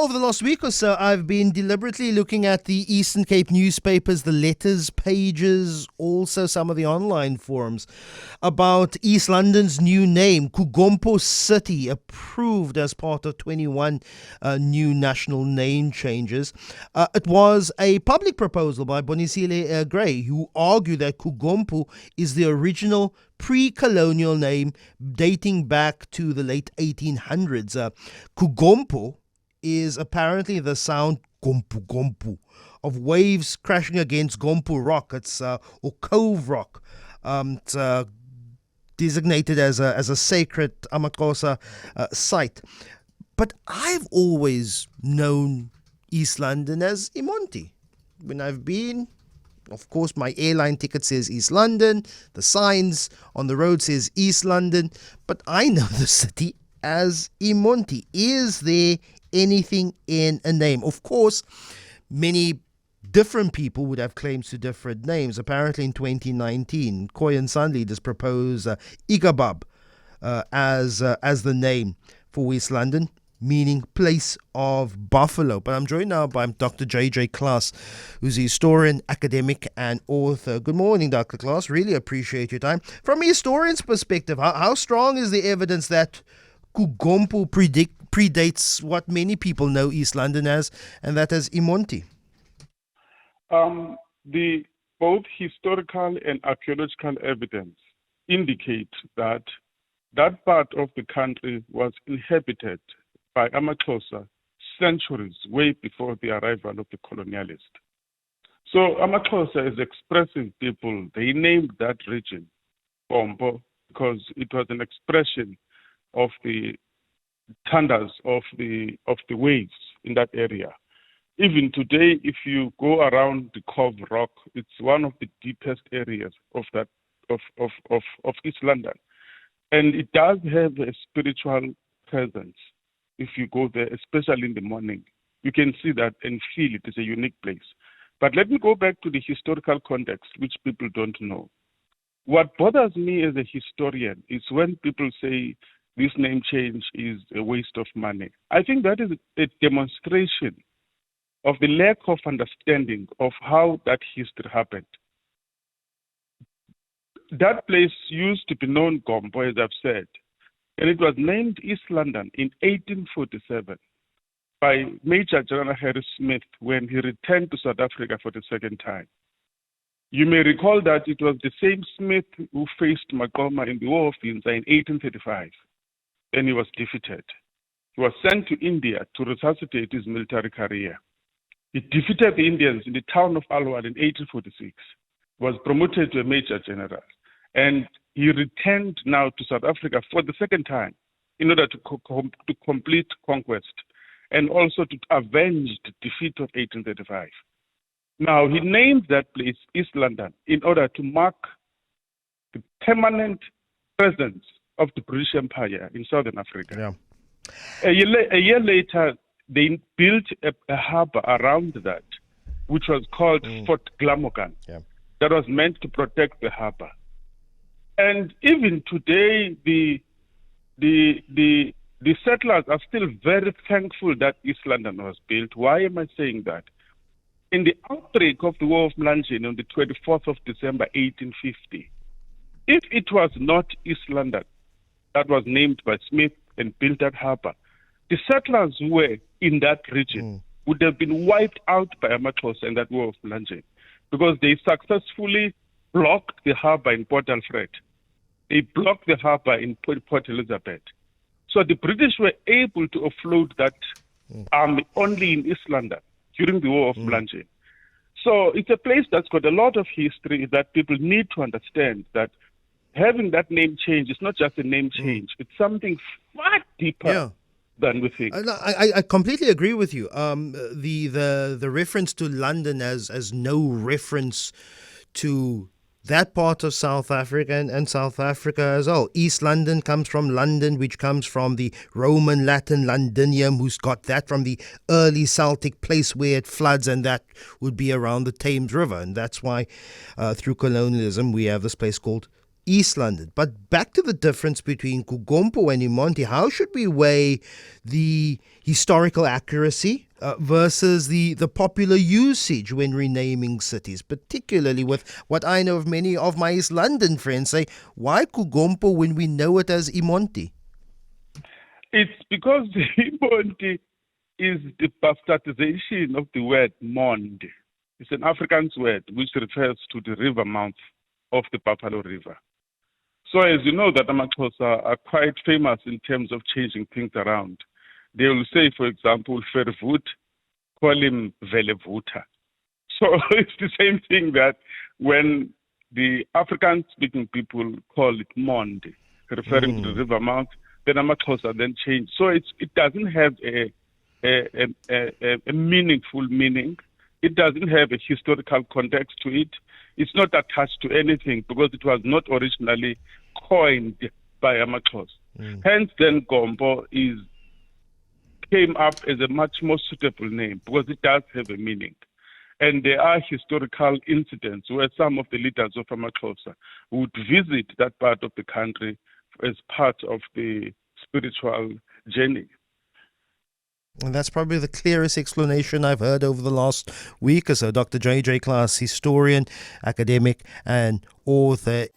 Over the last week or so, I've been deliberately looking at the Eastern Cape newspapers, the letters pages, also some of the online forums about East London's new name, KuGompo City, approved as part of 21 new national name changes. It was a public proposal by Bonisile Gray, who argued that KuGompo is the original pre-colonial name dating back to the late 1800s. KuGompo is apparently the sound gompu gompu of waves crashing against Gompo Rock. It's or Cove Rock. It's designated as a sacred Amakosa site. But I've always known East London as eMonti. When I've been, of course, my airline ticket says East London. The signs on the road says East London. But I know the city as eMonti. Is there anything in a name? Of course, many different people would have claims to different names. Apparently in 2019, khoi-san leaders proposed Igabab as the name for West London, meaning place of buffalo. But I'm joined now by Dr. JJ Klaas, who's a historian, academic and author. Good morning, Dr. Klaas. Really appreciate your time. From a historian's perspective, how strong is the evidence that KuGompo predates what many people know East London as, and that as eMonti? The both historical and archaeological evidence indicate that that part of the country was inhabited by Amaxhosa centuries way before the arrival of the colonialist. So Amaxhosa is expressive people. They named that region Gompo because it was an expression of the thunders of the waves in that area. Even today, if you go around the Cove Rock, it's one of the deepest areas of East London, and it does have a spiritual presence. If you go there, especially in the morning, you can see that and feel it is a unique place. But let me go back to the historical context, which people don't know. What bothers me as a historian is when people say this name change is a waste of money. I think that is a demonstration of the lack of understanding of how that history happened. That place used to be known Gompo, as I've said, and it was named East London in 1847 by Major General Harry Smith when he returned to South Africa for the second time. You may recall that it was the same Smith who faced Makoma in the War of Windsor in 1835. Then he was defeated. He was sent to India to resuscitate his military career. He defeated the Indians in the town of Alwar in 1846, was promoted to a major general, and he returned now to South Africa for the second time in order to complete conquest and also to avenge the defeat of 1835. Now, he named that place East London in order to mark the permanent presence of the British Empire in Southern Africa. Yeah. A year later, they built a harbor around that, which was called Fort Glamorgan. Yeah. That was meant to protect the harbor. And even today, the settlers are still very thankful that East London was built. Why am I saying that? In the outbreak of the War of Mlanjeni on the 24th of December 1850, if it was not East London that was named by Smith and built that harbor, the settlers who were in that region would have been wiped out by Amaxhosa in that War of Mlanjeni, because they successfully blocked the harbor in Port Alfred. They blocked the harbor in Port Elizabeth. So the British were able to offload that army only in East London during the War of Mlanjeni. So it's a place that's got a lot of history that people need to understand, that having that name change is not just a name change. It's something far deeper than we think. I completely agree with you. The reference to London as no reference to that part of South Africa and South Africa as well. East London comes from London, which comes from the Roman Latin Londinium, who's got that from the early Celtic place where it floods, and that would be around the Thames River. And that's why through colonialism we have this place called East London. But back to the difference between KuGompo and eMonti, how should we weigh the historical accuracy versus the popular usage when renaming cities, particularly with what I know of many of my East London friends say, why KuGompo when we know it as eMonti? It's because the eMonti is the bastardization of the word Mond. It's an Afrikaans word which refers to the river mouth of the Buffalo River. So as you know that amaXhosa are quite famous in terms of changing things around. They will say, for example, Vervoet, call him Velevuta. So it's the same thing that when the African-speaking people call it Mond, referring to the river mouth, then amaXhosa then change. So it doesn't have a meaningful meaning. It doesn't have a historical context to it. It's not attached to anything because it was not originally coined by amaXhosa. Hence, then Gompo came up as a much more suitable name because it does have a meaning. And there are historical incidents where some of the leaders of amaXhosa would visit that part of the country as part of the spiritual journey. And that's probably the clearest explanation I've heard over the last week or so. Dr. JJ Klaas, historian, academic, and author.